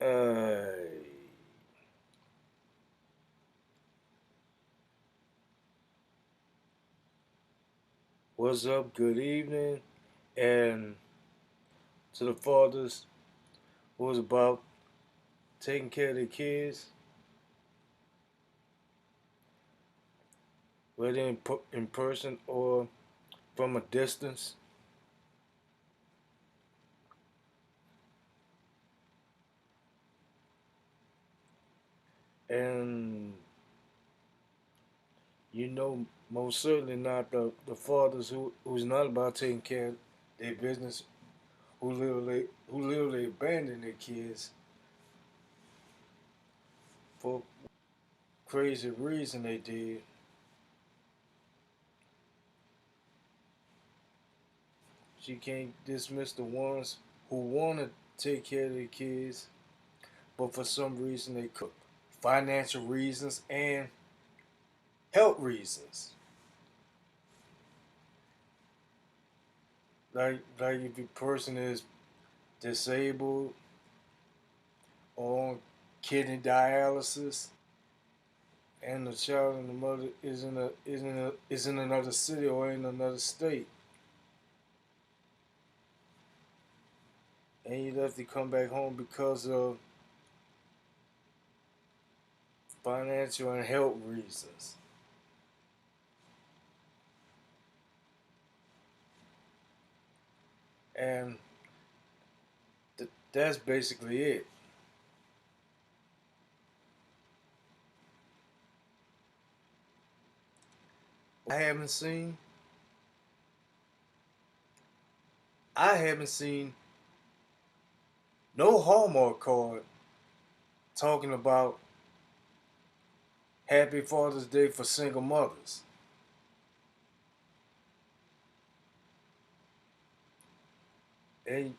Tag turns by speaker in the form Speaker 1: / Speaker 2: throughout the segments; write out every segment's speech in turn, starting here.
Speaker 1: Uh, what's up? Good evening. And to the fathers who's about taking care of their kids, whether in person or from a distance. And most certainly not the fathers who's not about taking care of their business, who literally abandon their kids for crazy reason they did. She can't dismiss the ones who want to take care of their kids, but for some reason they could. Financial reasons and health reasons. Like if a person is disabled or on kidney dialysis, and the child and the mother is in another city or in another state, and you have to come back home because of financial and health reasons. And that's basically it. I haven't seen I haven't seen no Hallmark card talking about Happy Father's Day for single mothers. And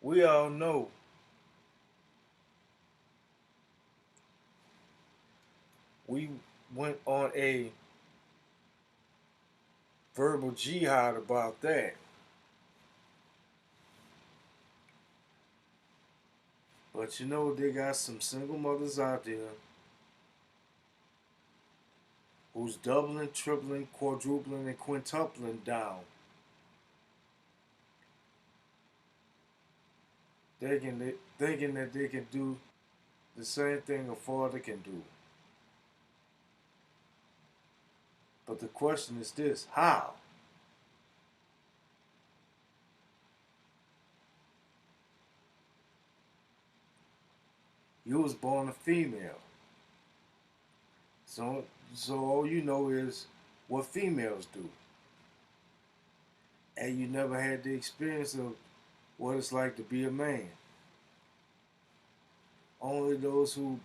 Speaker 1: we all know we went on a verbal jihad about that. But they got some single mothers out there who's doubling, tripling, quadrupling, and quintupling down, thinking that they can do the same thing a father can do. But the question is this: how? You was born a female, so so all you know is what females do, and you never had the experience of what it's like to be a man. Only those who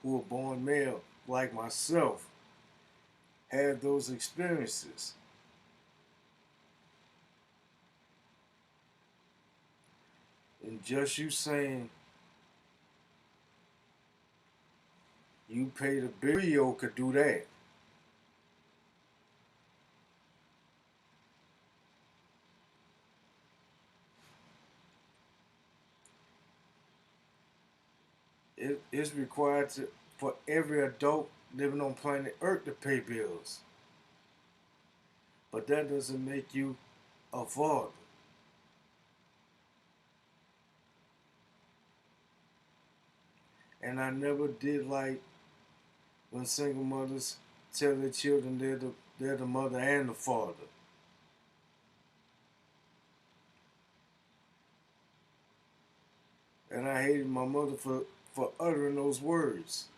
Speaker 1: are born male, like myself, have those experiences. And just you saying you paid a bill could do that. It's required for every adult living on planet Earth to pay bills. But that doesn't make you a father. And I never did like when single mothers tell their children they're the mother and the father. And I hated my mother for uttering those words.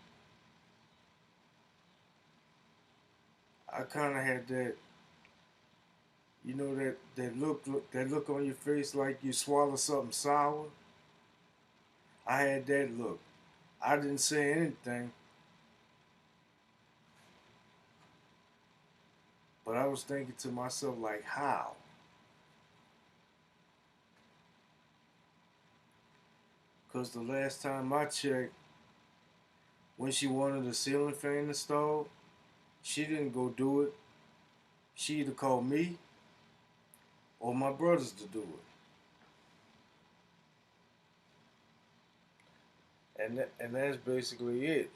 Speaker 1: I kind of had that look on your face like you swallow something sour. I had that look. I didn't say anything, but I was thinking to myself like, how? Because the last time I checked, when she wanted a ceiling fan installed, she didn't go do it. She either called me or my brothers to do it. And that's basically it.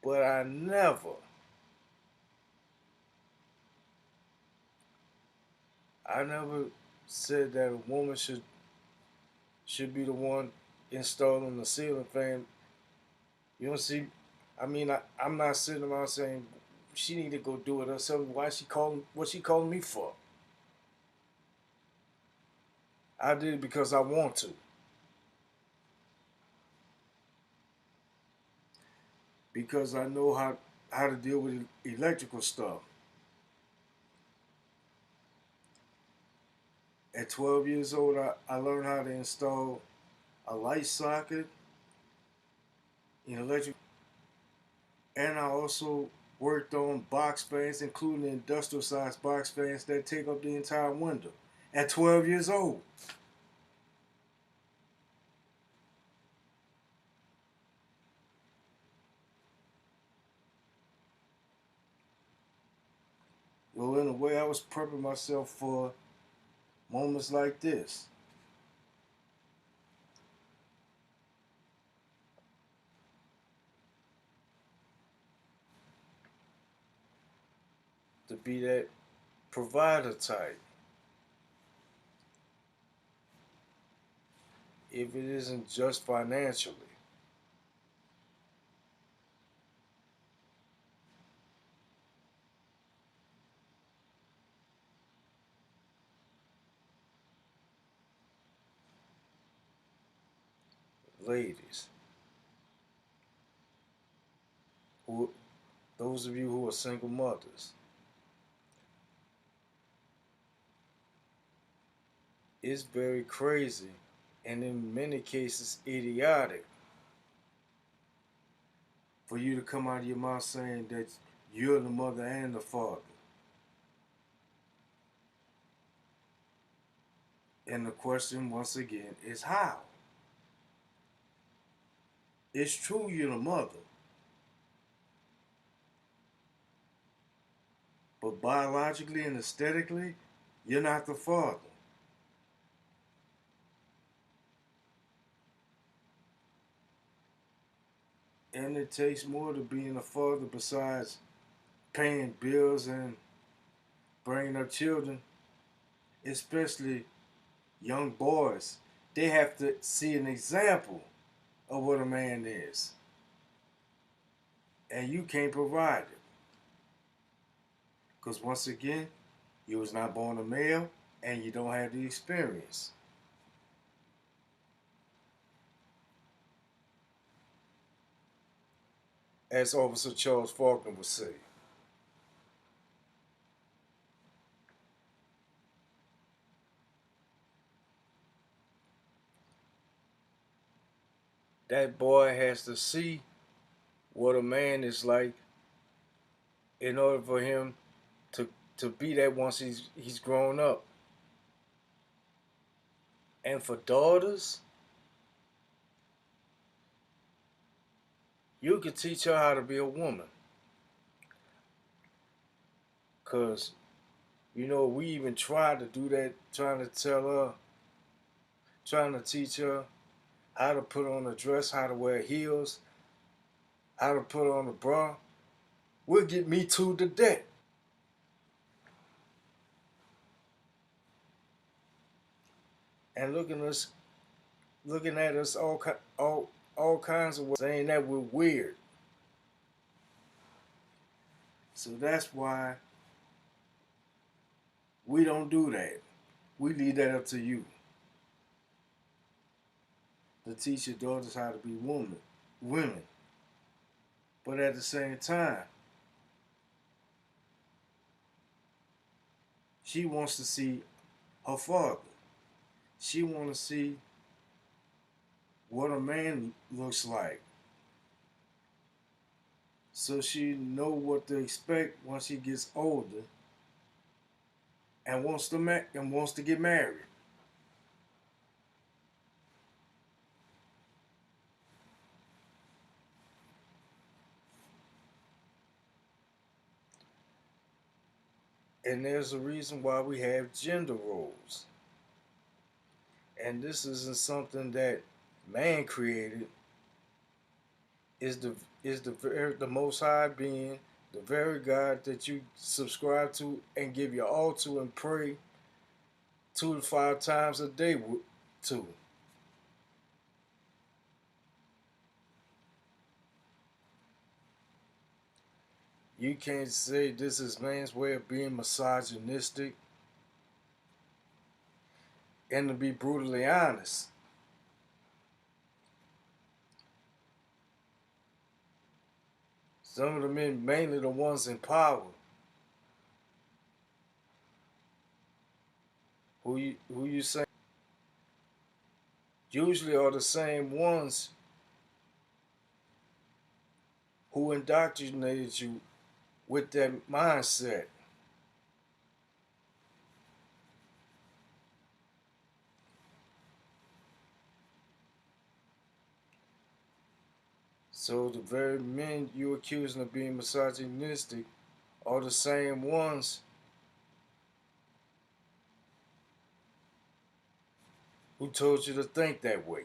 Speaker 1: But I never said that a woman should be the one installing the ceiling fan. You don't see. I mean, I'm not sitting around saying she need to go do it herself. Why she calling? What she calling me for? I did it because I want to. Because I know how to deal with electrical stuff. At 12 years old, I learned how to install a light socket in electric, and I also worked on box fans, including industrial sized box fans that take up the entire window. At 12 years old. Well, in a way, I was prepping myself for moments like this. To be that provider type. If it isn't just financially. Ladies, who those of you who are single mothers, it's very crazy and in many cases idiotic for you to come out of your mouth saying that you're the mother and the father. And the question once again is how? It's true you're the mother, but biologically and aesthetically, you're not the father. And it takes more to being a father besides paying bills and bringing up children, especially young boys. They have to see an example of what a man is. And you can't provide it. Because once again, you was not born a male and you don't have the experience. As Officer Charles Faulkner would say, that boy has to see what a man is like in order for him to to be that once he's grown up. And for daughters, you can teach her how to be a woman. Cause we even tried to do that, trying to tell her, trying to teach her how to put on a dress, how to wear heels, how to put on a bra. Will get me too to death. And looking at us all kinds of ways, saying that we're weird. So that's why we don't do that. We leave that up to you to teach your daughters how to be women. But at the same time, she wants to see her father. She wants to see what a man looks like, so she know what to expect once she gets older and wants to get married. And there's a reason why we have gender roles. and this isn't something that man created. Is the Most High Being, the very God that you subscribe to and give your all to and pray 2 to 5 times a day to. You can't say this is man's way of being misogynistic. And to be brutally honest, some of the men, mainly the ones in power, who you say usually are the same ones who indoctrinated you with that mindset. So the very men you accusing of being misogynistic are the same ones who told you to think that way.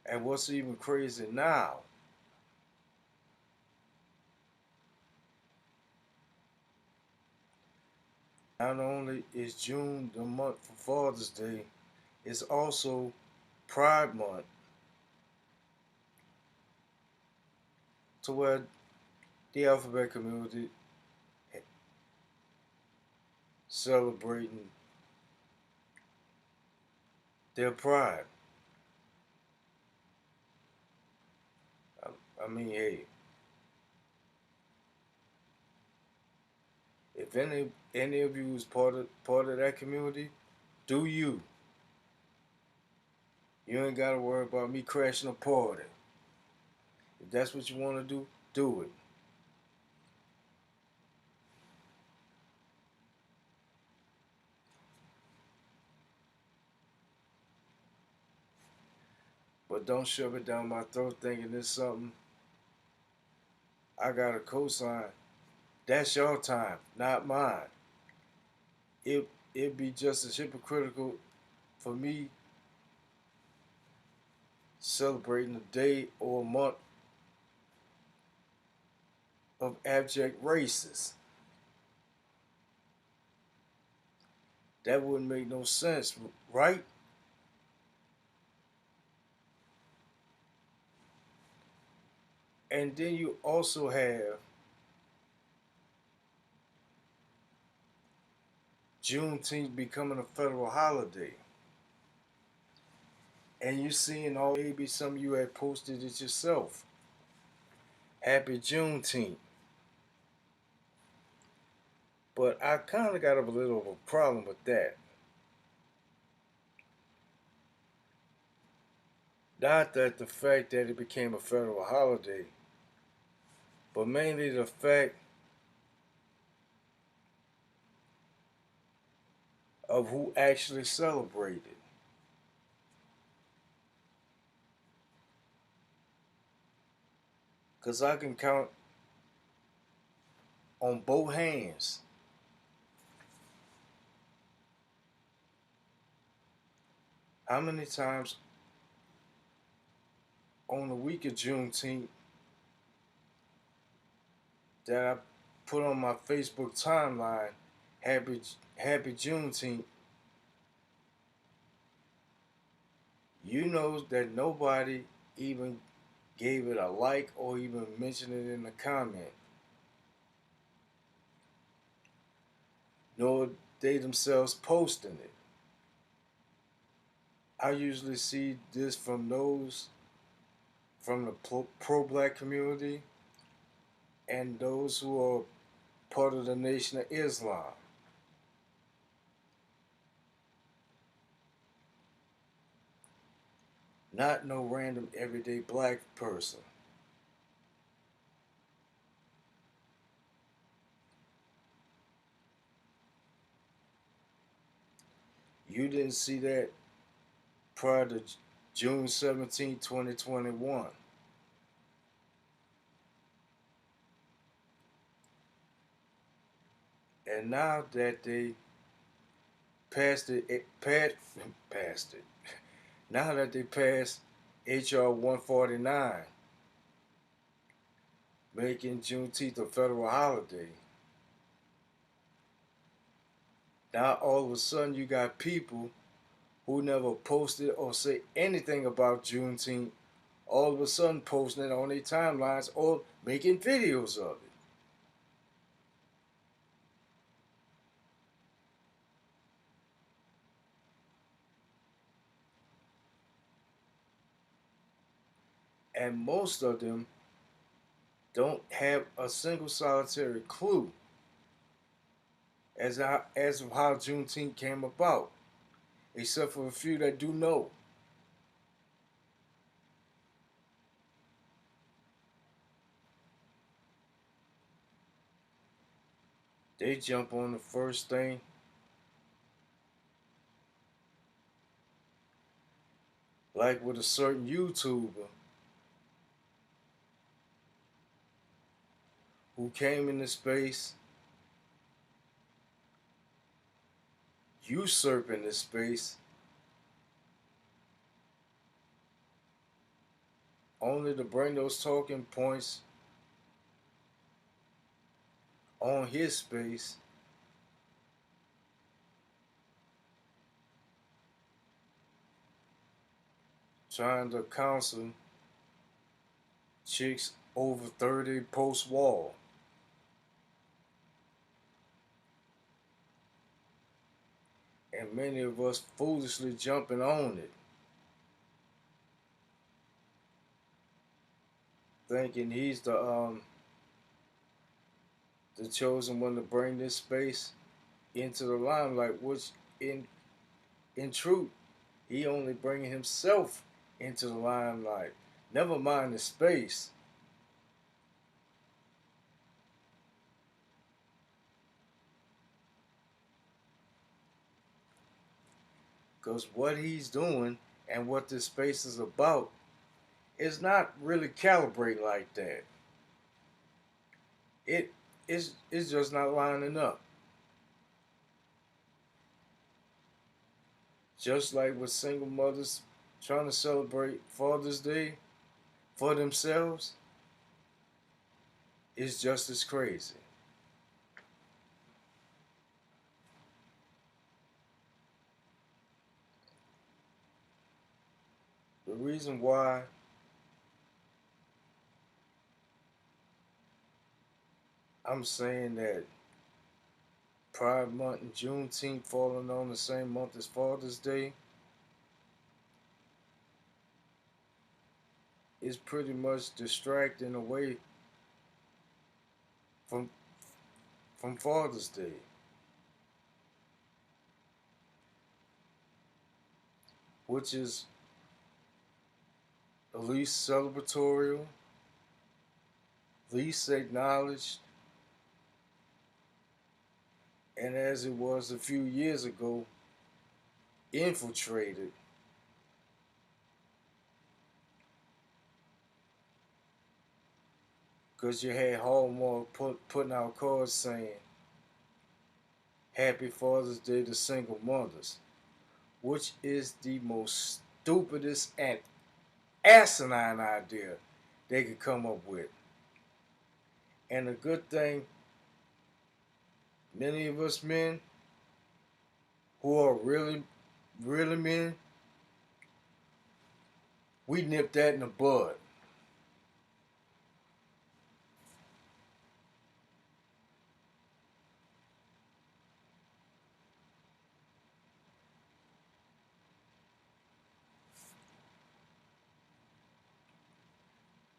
Speaker 1: And what's even crazy now, not only is June the month for Father's Day, it's also Pride Month, to where the alphabet community celebrating their pride. I mean, hey, if any of you is part of that community, do you? You ain't gotta worry about me crashing a party. If that's what you want to do it. But don't shove it down my throat thinking it's something I got to co-sign. That's your time, not mine. It'd be just as hypocritical for me celebrating a day or a month of abject racists. That wouldn't make no sense, right? And then you also have Juneteenth becoming a federal holiday. And you seeing all, maybe some of you had posted it yourself. Happy Juneteenth. But I kind of got a little of a problem with that. Not that the fact that it became a federal holiday, but mainly the fact of who actually celebrated. Because I can count on both hands how many times on the week of Juneteenth that I put on my Facebook timeline, Happy Juneteenth. You know that nobody even gave it a like or even mentioned it in the comment, nor they themselves posting it. I usually see this from those from the pro-black community and those who are part of the Nation of Islam. Not no random everyday black person. You didn't see that prior to June 17, 2021. And now that they passed it. Now that they passed HR 149, making Juneteenth a federal holiday, now all of a sudden you got people who never posted or say anything about Juneteenth, all of a sudden posting it on their timelines or making videos of it. And most of them don't have a single solitary clue as of how Juneteenth came about, except for a few that do know. They jump on the first thing, like with a certain YouTuber who came into space, usurping the space, only to bring those talking points on his space, trying to counsel chicks over 30 post wall. And many of us foolishly jumping on it, thinking he's the chosen one to bring this space into the limelight, which in in truth, he only bringing himself into the limelight. Never mind the space, because what he's doing and what this space is about is not really calibrated like that. It's just not lining up. Just like with single mothers trying to celebrate Father's Day for themselves, it's just as crazy. The reason why I'm saying that Pride Month and Juneteenth falling on the same month as Father's Day is pretty much distracting away from from Father's Day, which is the least celebratory, least acknowledged, and as it was a few years ago, infiltrated because you had Hallmark putting out cards saying Happy Father's Day to single mothers, which is the most stupidest and asinine idea they could come up with. And the good thing, many of us men who are really men, we nip that in the bud.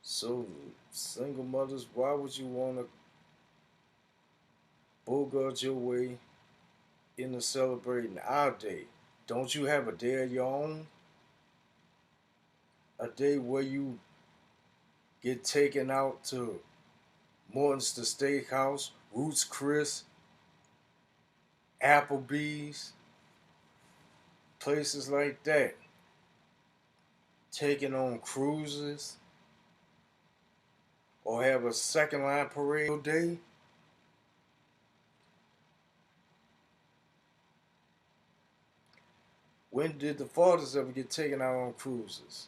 Speaker 1: So, single mothers, why would you want to bogart your way into celebrating our day? Don't you have a day of your own? A day where you get taken out to Morton's the Steakhouse, Roots Chris, Applebee's, places like that, taking on cruises or have a second line parade day. When did the fathers ever get taken out on cruises?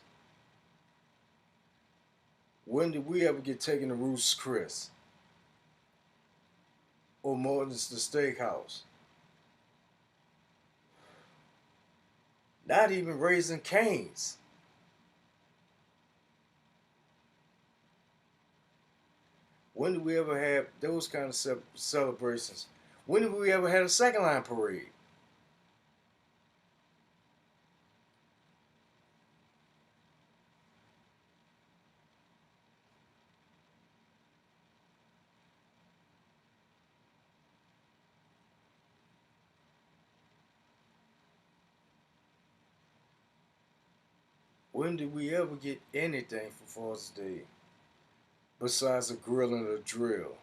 Speaker 1: When did we ever get taken to Ruth's Chris or Morton's the Steakhouse? Not even Raising Cane's. When did we ever have those kind of celebrations? When did we ever have a second line parade? When did we ever get anything for Father's Day besides a grill and a drill?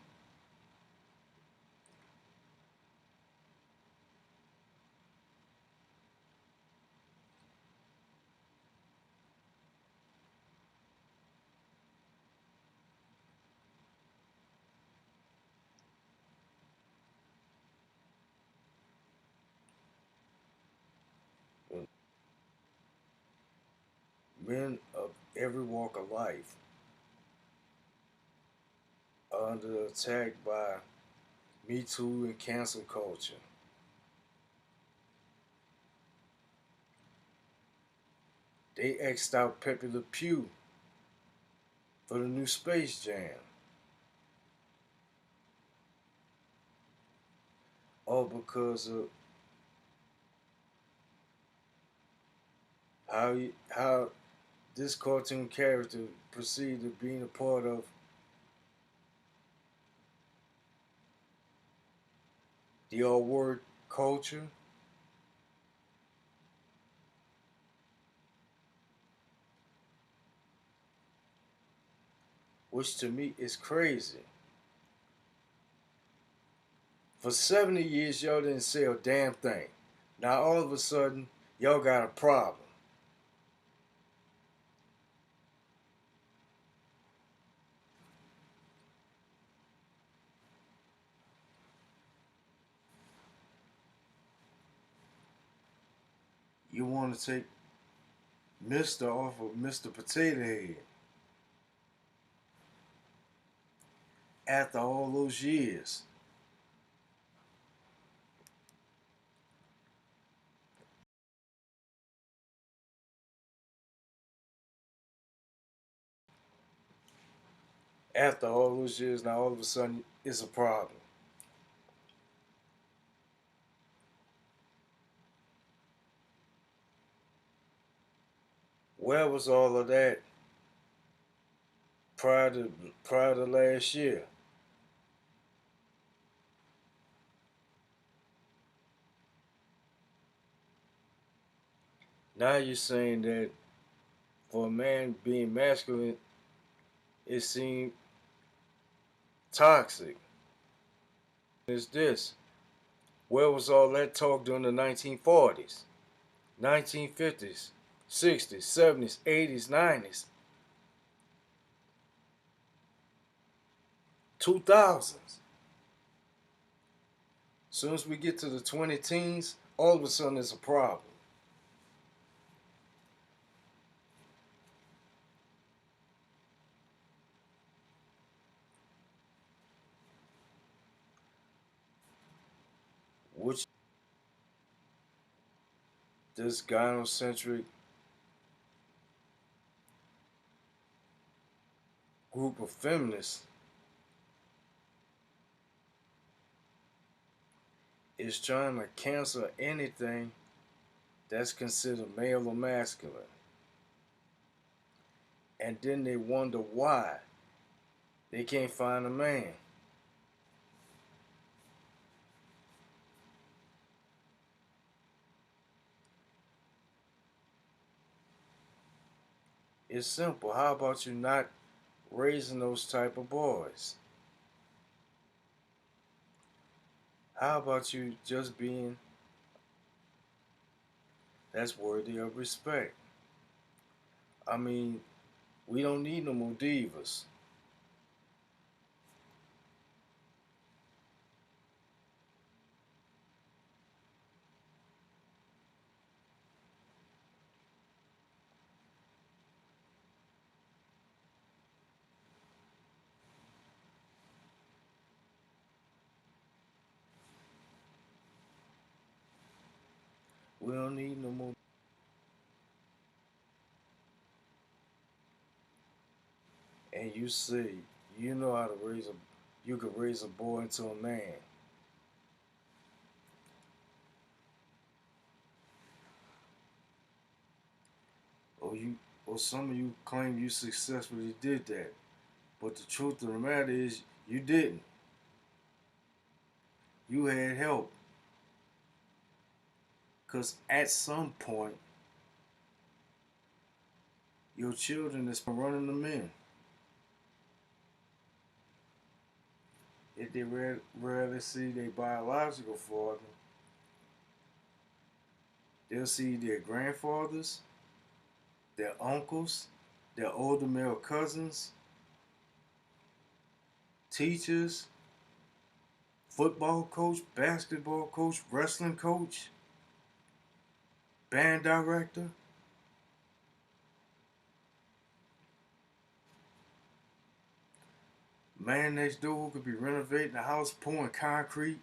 Speaker 1: Men of every walk of life are under attack by Me Too and cancel culture. They X'd out Pepe Le Pew for the new Space Jam. All because of how this cartoon character perceived of being a part of the all word culture, which to me is crazy. For 70 years, y'all didn't say a damn thing. Now all of a sudden, y'all got a problem. You want to take Mr. off of Mr. Potato Head after all those years. After all those years, now all of a sudden it's a problem. Where was all of that prior to prior to last year? Now you're saying that for a man being masculine, it seemed toxic. Is this? Where was all that talk during the 1940s, 1950s, 60s, 70s, 80s, 90s, 2000s? As soon as we get to the 20 teens, all of a sudden it's a problem. Which this gynocentric group of feminists is trying to cancel anything that's considered male or masculine. And then they wonder why they can't find a man. It's simple. How about you not raising those type of boys? How about you just being that's worthy of respect. I mean, we don't need no more divas. We don't need no more. And you say you know how to raise a, you could raise a boy into a man. Or you, or some of you claim you successfully did that. But the truth of the matter is, you didn't. You had help. Because at some point, your children is running them in. If they rarely see their biological father, they'll see their grandfathers, their uncles, their older male cousins, teachers, football coach, basketball coach, wrestling coach, band director. Man next door who could be renovating the house, pouring concrete,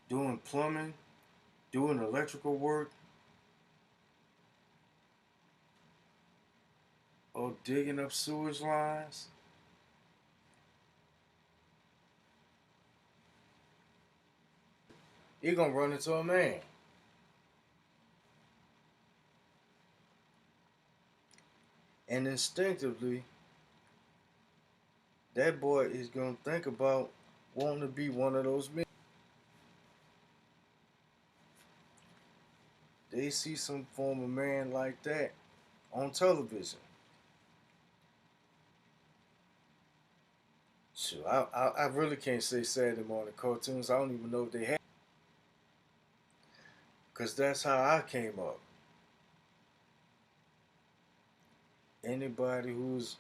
Speaker 1: doing plumbing, doing electrical work, or digging up sewage lines. You're gonna run into a man. And instinctively, that boy is gonna think about wanting to be one of those men. They see some form of man like that on television. Sure, I really can't say Saturday morning cartoons. I don't even know if they have, because that's how I came up. Anybody who's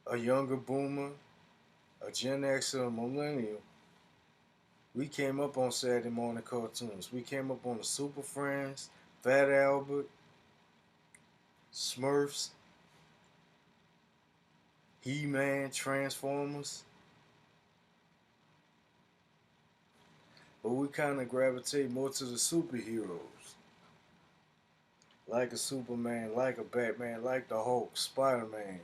Speaker 1: a younger boomer, a Gen X, or a millennial, we came up on Saturday morning cartoons. We came up on the Super Friends, Fat Albert, Smurfs, He-Man, Transformers. But we kind of gravitate more to the superheroes. Like a Superman, like a Batman, like the Hulk, Spider-Man,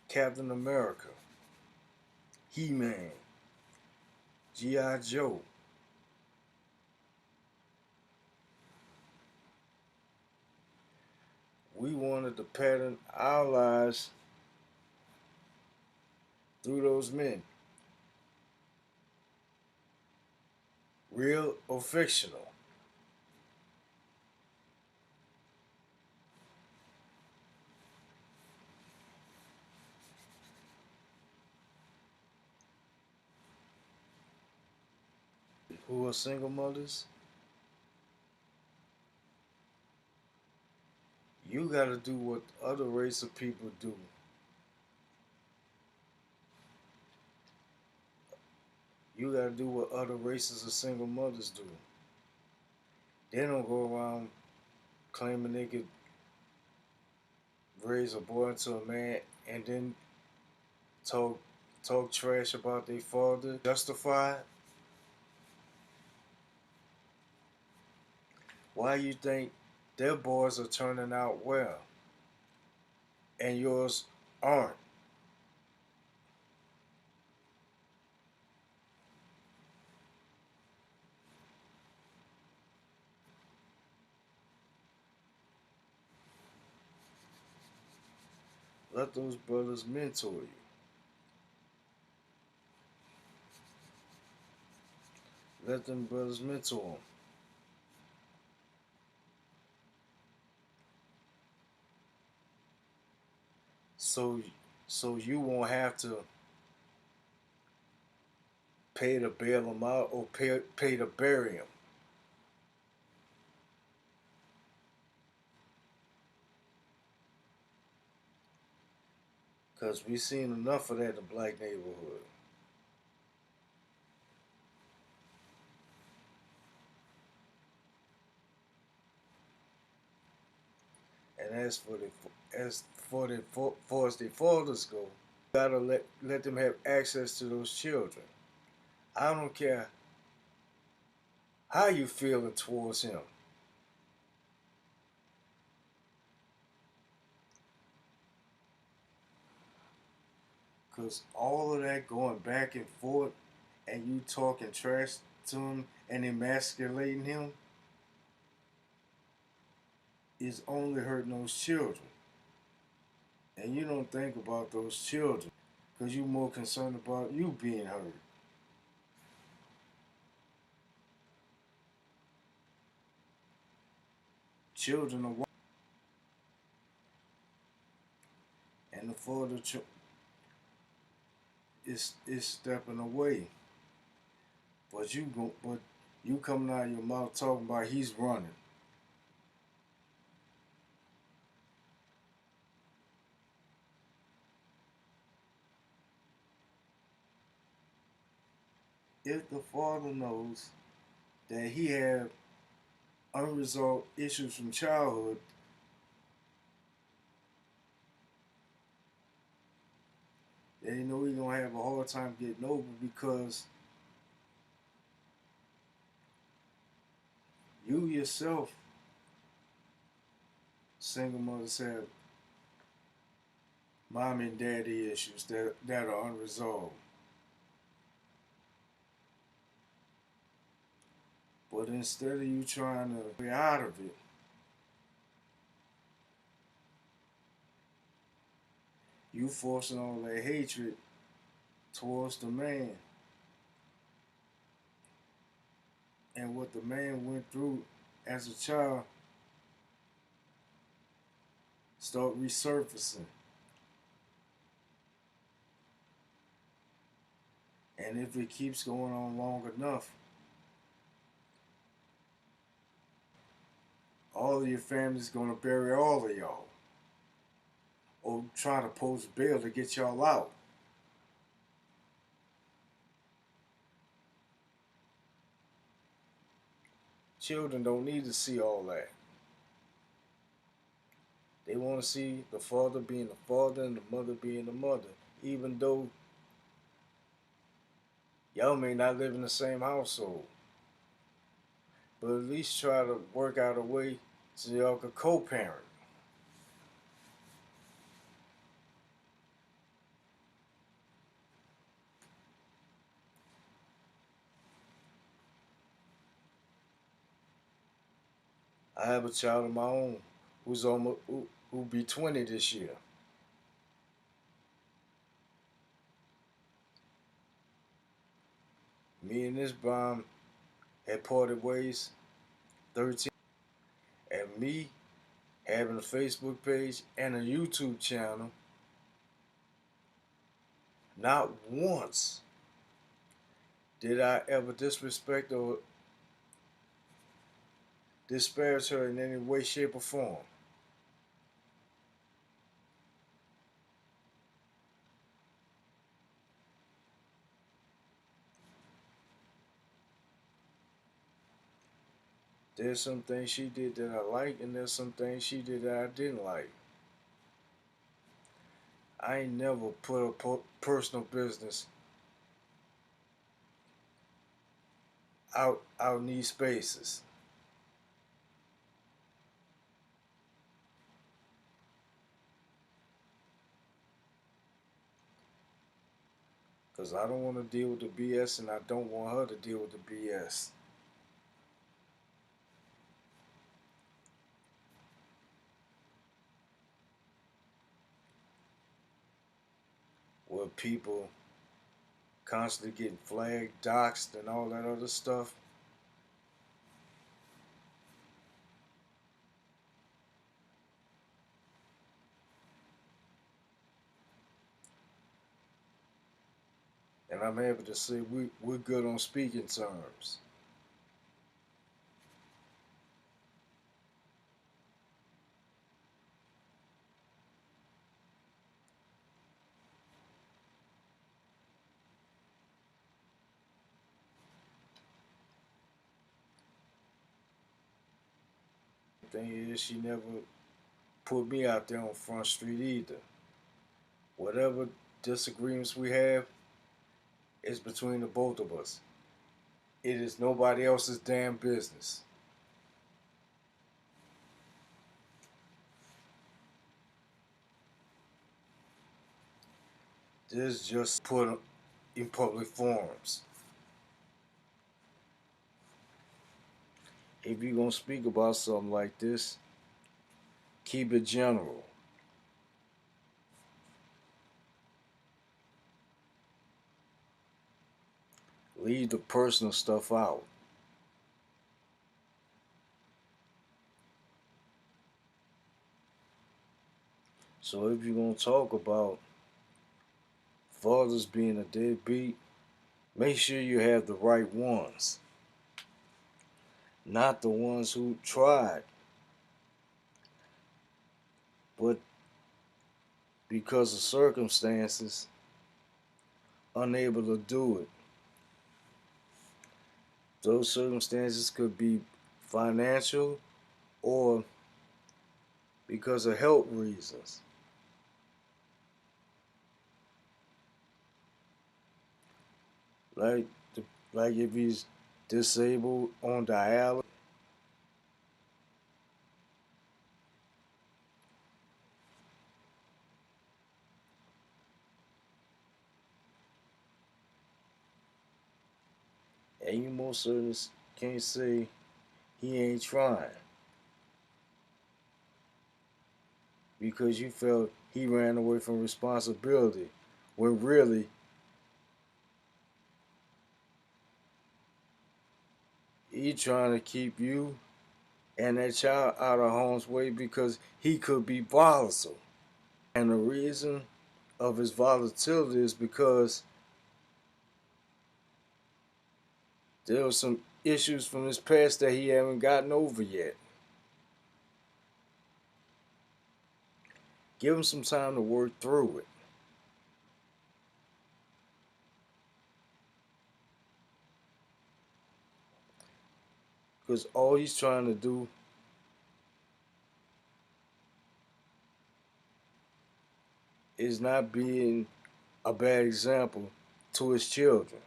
Speaker 1: Captain America, He-Man, G.I. Joe. We wanted to pattern our lives through those men, real or fictional. Who are single mothers, you got to do what other race of people do. You got to do what other races of single mothers do. They don't go around claiming they could raise a boy into a man and then talk talk trash about their father. Justified. Why you think their boys are turning out well and yours aren't? Let those brothers mentor you. Let them brothers mentor them. So so you won't have to pay to bail them out or pay to bury them. Because we seen enough of that in the black neighborhood. And as the fathers go, gotta let them have access to those children. I don't care how you feeling towards him. Cause all of that going back and forth and you talking trash to him and emasculating him is only hurting those children. And you don't think about those children because you're more concerned about you being hurt. Children are and the father is stepping away. But you coming out of your mouth talking about he's running. If the father knows that he had unresolved issues from childhood, then you know he's gonna have a hard time getting over because you yourself, single mothers have mom and daddy issues that are unresolved. But instead of you trying to get out of it, you forcing all that hatred towards the man and what the man went through as a child start resurfacing. And if it keeps going on long enough, all of your family's gonna bury all of y'all or try to post bail to get y'all out. Children don't need to see all that. They want to see the father being the father and the mother being the mother, even though y'all may not live in the same household. But at least try to work out a way so y'all could co-parent. I have a child of my own who'll be 20 this year. Me and this bomb had parted ways 13, and me having a Facebook page and a YouTube channel, not once did I ever disrespect or disparage her in any way, shape, or form. There's some things she did that I like, and there's some things she did that I didn't like. I ain't never put a personal business out in these spaces. Because I don't want to deal with the BS, and I don't want her to deal with the BS. Where people constantly getting flagged, doxxed, and all that other stuff. And I'm happy to say we're good on speaking terms. The thing is, she never put me out there on Front Street either. Whatever disagreements we have is between the both of us. It is nobody else's damn business. This is just put in public forums. If you're gonna speak about something like this, keep it general. Leave the personal stuff out. So if you're gonna talk about fathers being a deadbeat, make sure you have the right ones, not the ones who tried, but because of circumstances, unable to do it. Those circumstances could be financial or because of health reasons. Like like if he's disabled on dialysis, and you most certainly can't say he ain't trying because you felt he ran away from responsibility when really he trying to keep you and that child out of harm's way because he could be volatile. And the reason of his volatility is because there were some issues from his past that he haven't gotten over yet. Give him some time to work through it. Because all he's trying to do is not being a bad example to his children.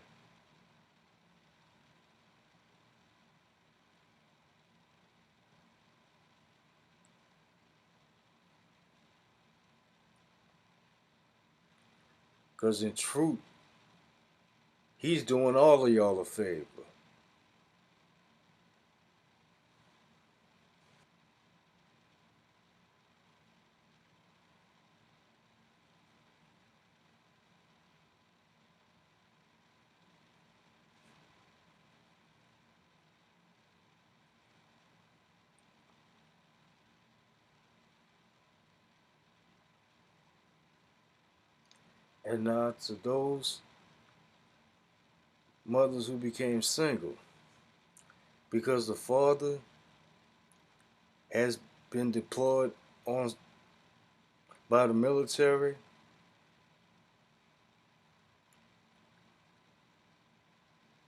Speaker 1: Because in truth, he's doing all of y'all a favor. And now to those mothers who became single, because the father has been deployed on by the military,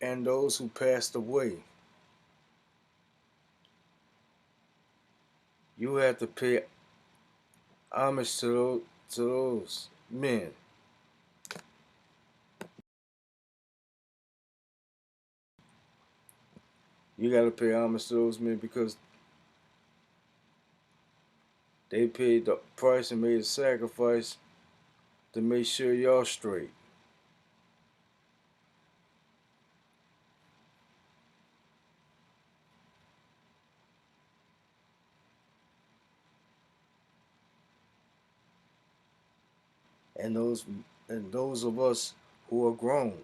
Speaker 1: and those who passed away, you have to pay homage to those men. You got to pay homage to those men because they paid the price and made a sacrifice to make sure y'all straight. And those of us who are grown,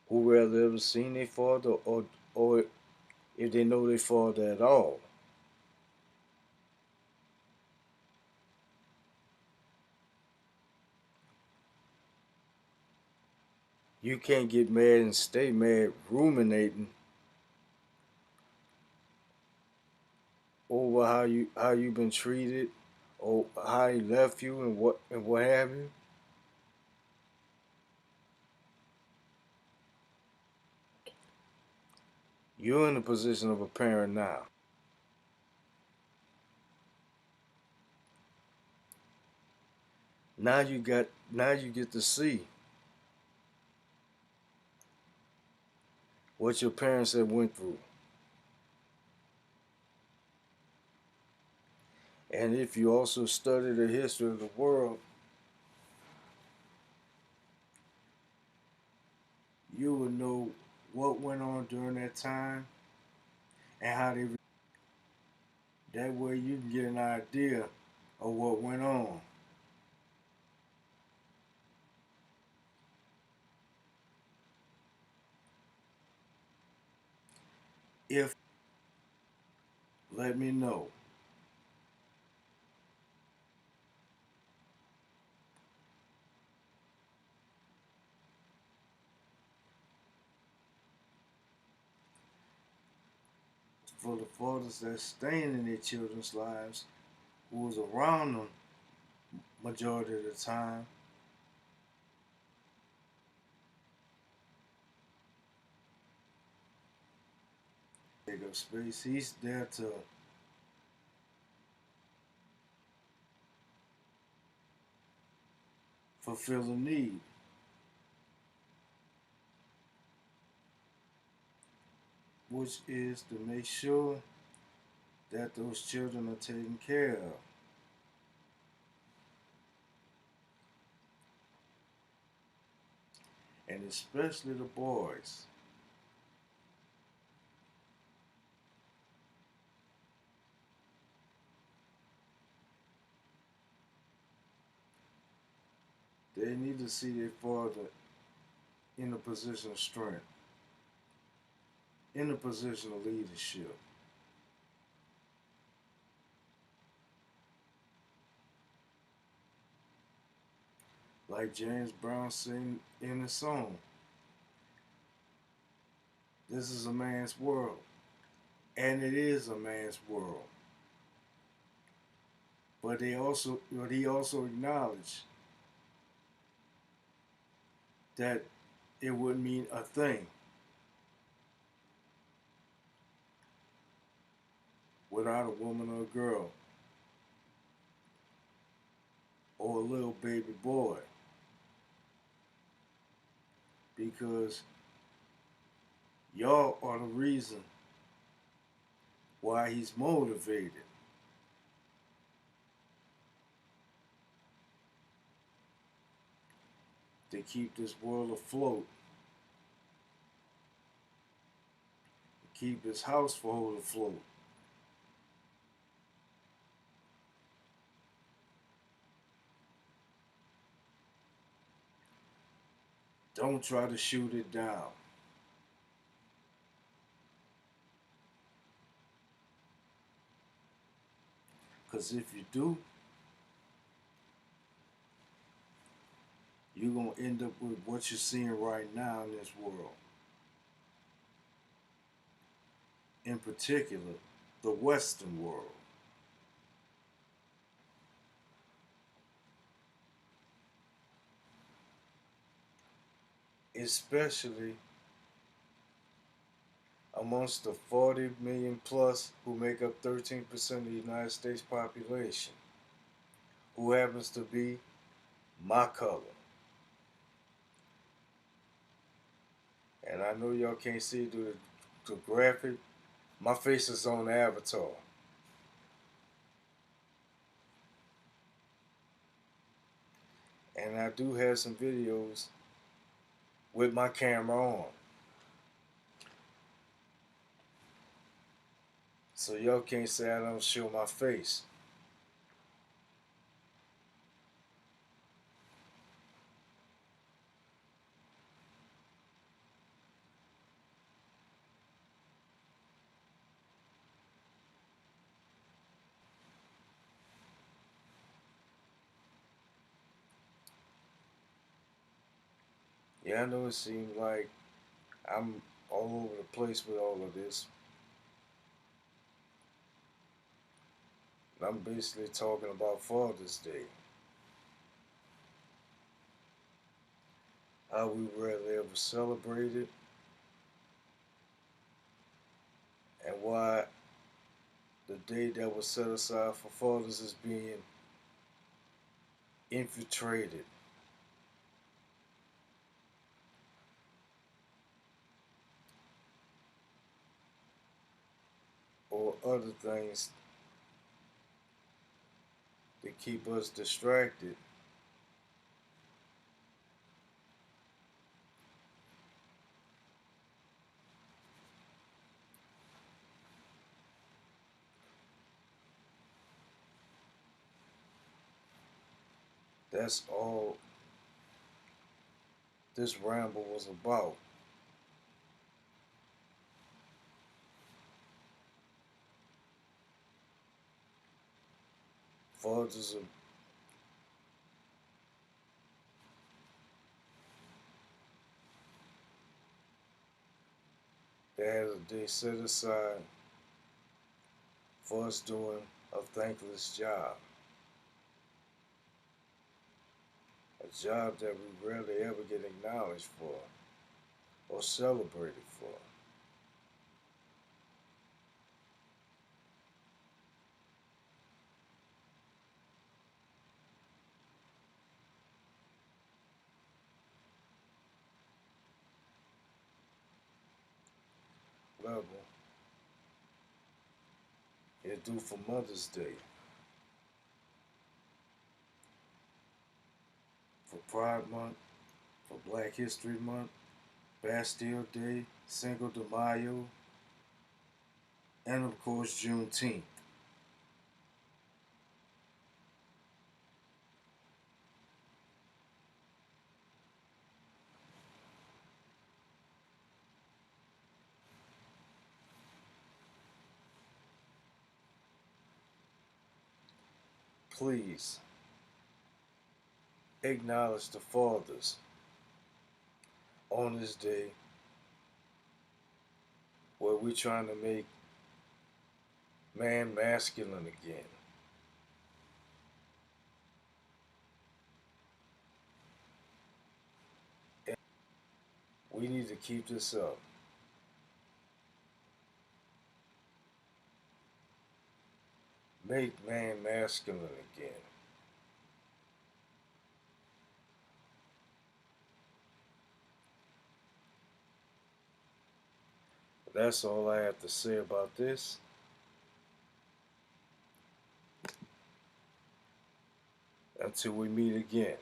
Speaker 1: who rather ever seen their father or if they know their father at all. You can't get mad and stay mad ruminating over how you been treated or how he left you and what have you. You're in the position of a parent now. Now you get to see what your parents have went through. And if you also study the history of the world, you will know what went on during that time and how they. That way you can get an idea of what went on. If let me know. For the fathers that's staying in their children's lives, who was around them majority of the time, take up space. He's there to fulfill a need, which is to make sure that those children are taken care of. And especially the boys. They need to see their father in a position of strength, in a position of leadership. Like James Brown said in his song, this is a man's world. And it is a man's world. But he also acknowledged that it would mean a thing without a woman or a girl or a little baby boy. Because y'all are the reason why he's motivated to keep this world afloat, to keep his household afloat. Don't try to shoot it down. Because if you do, you're going to end up with what you're seeing right now in this world. In particular, the Western world. Especially amongst the 40 million plus who make up 13% of the United States population, who happens to be my color. And I know y'all can't see it through the graphic. My face is on the avatar. And I do have some videos with my camera on. So y'all can't say I don't show my face. Yeah, I know it seems like I'm all over the place with all of this. I'm basically talking about Father's Day. How we rarely ever celebrate it, and why the day that was set aside for fathers is being infiltrated, or other things that keep us distracted. That's all this ramble was about. Fathers are, they had a day set aside for us doing a thankless job. A job that we rarely ever get acknowledged for or celebrated for. Level, it do for Mother's Day, for Pride Month, for Black History Month, Bastille Day, Cinco de Mayo, and of course Juneteenth. Please acknowledge the fathers on this day where we're trying to make man masculine again. And we need to keep this up. Make man masculine again. That's all I have to say about this. Until we meet again.